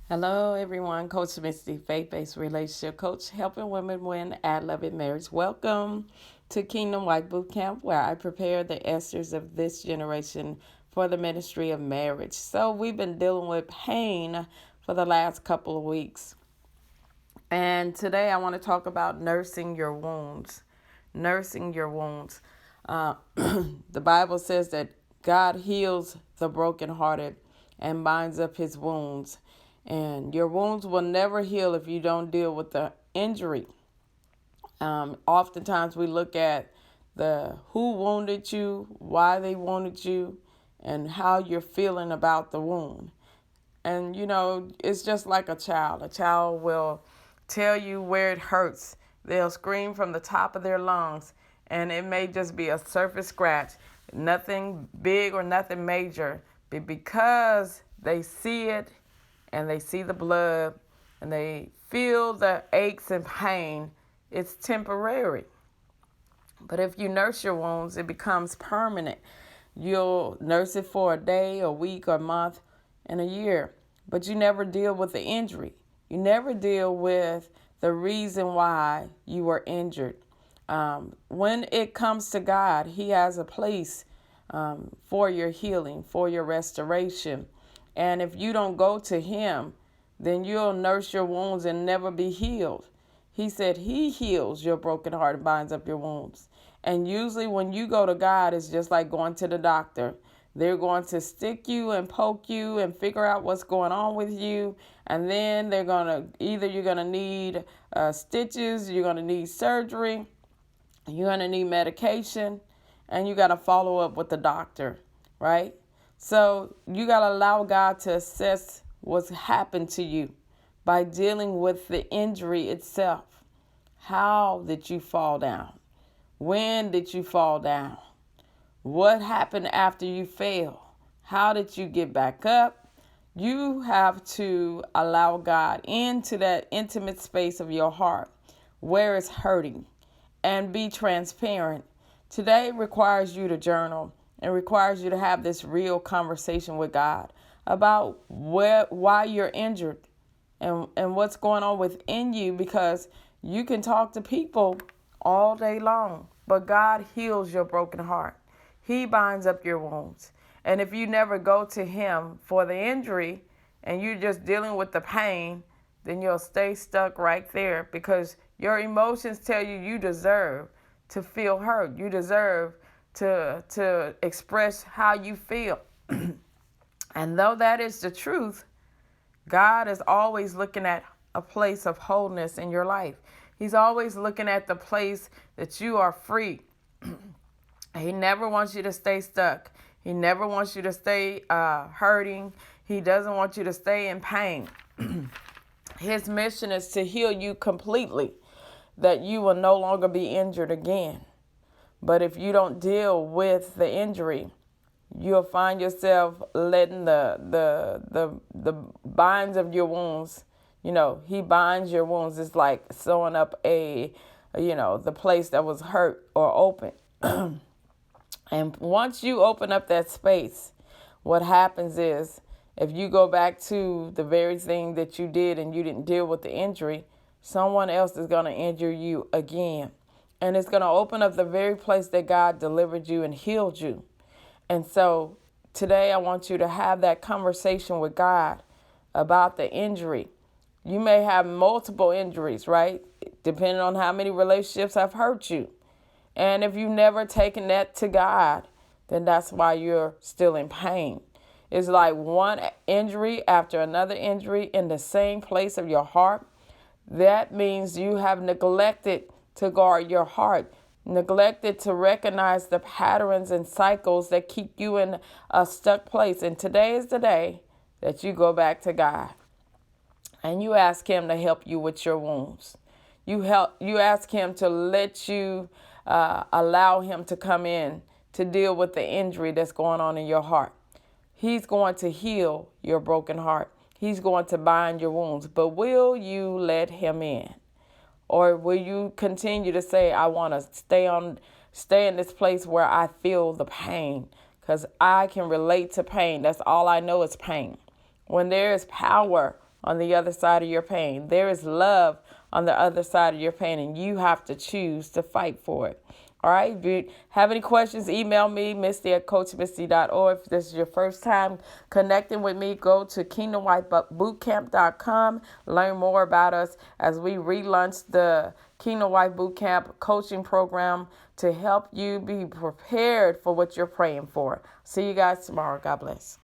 Hello, everyone. Coach Misty, faith-based relationship coach, helping women win at love in marriage. Welcome to Kingdom White Bootcamp, where I prepare the Esthers of this generation for the ministry of marriage. So we've been dealing with pain for the last couple of weeks. And today I want to talk about nursing your wounds. Nursing your wounds. The Bible says that God heals the brokenhearted and binds up his wounds. And your wounds will never heal if you don't deal with the injury. Oftentimes we look at the who wounded you, why they wounded you, and how you're feeling about the wound. And it's just like a child. A child will tell you where it hurts. They'll scream from the top of their lungs, and it may just be a surface scratch, nothing big or nothing major. But because they see it and they see the blood and they feel the aches and pain, it's temporary. But if you nurse your wounds, it becomes permanent. You'll nurse it for a day, a week, a month, and a year. But you never deal with the injury. You never deal with the reason why you were injured. When it comes to God, he has a place for your healing, for your restoration. And if you don't go to him, then you'll nurse your wounds and never be healed. He said he heals your broken heart and binds up your wounds. And usually when you go to God, it's just like going to the doctor. They're going to stick you and poke you and figure out what's going on with you. And then they're going to, either you're going to need stitches, you're going to need surgery, you're going to need medication, and you got to follow up with the doctor, right? So you got to allow God to assess what's happened to you by dealing with the injury itself. How did you fall down? When did you fall down? What happened after you fell? How did you get back up? You have to allow God into that intimate space of your heart where it's hurting and be transparent. Today requires you to journal and requires you to have this real conversation with God about why you're injured and what's going on within you, because you can talk to people all day long, but God heals your broken heart. He binds up your wounds. And if you never go to him for the injury and you're just dealing with the pain, then you'll stay stuck right there, because your emotions tell you you deserve to feel hurt. You deserve to express how you feel. And though that is the truth, God is always looking at a place of wholeness in your life. He's always looking at the place that you are free. He never wants you to stay stuck. He never wants you to stay hurting. He doesn't want you to stay in pain. His mission is to heal you completely, that you will no longer be injured again. But if you don't deal with the injury, you'll find yourself letting the binds of your wounds. He binds your wounds. It's like sewing up the place that was hurt or open. And once you open up that space, what happens is, if you go back to the very thing that you did and you didn't deal with the injury, someone else is going to injure you again. And it's going to open up the very place that God delivered you and healed you. And so today I want you to have that conversation with God about the injury. You may have multiple injuries, right? Depending on how many relationships have hurt you. And if you've never taken that to God, then that's why you're still in pain. It's like one injury after another injury in the same place of your heart. That means you have neglected to guard your heart, neglected to recognize the patterns and cycles that keep you in a stuck place. And today is the day that you go back to God and you ask him to help you with your wounds. You ask him to let you allow him to come in to deal with the injury that's going on in your heart. He's going to heal your broken heart. He's going to bind your wounds. But will you let him in? Or will you continue to say, I want to stay in this place where I feel the pain? Because I can relate to pain. That's all I know is pain. When there is power on the other side of your pain. There is love on the other side of your pain, and you have to choose to fight for it. All right. If you have any questions, email me, misty@coachmisty.org. If this is your first time connecting with me, go to kingdomwifebootcamp.com. Learn more about us as we relaunch the Kingdom Wife Bootcamp coaching program to help you be prepared for what you're praying for. See you guys tomorrow. God bless.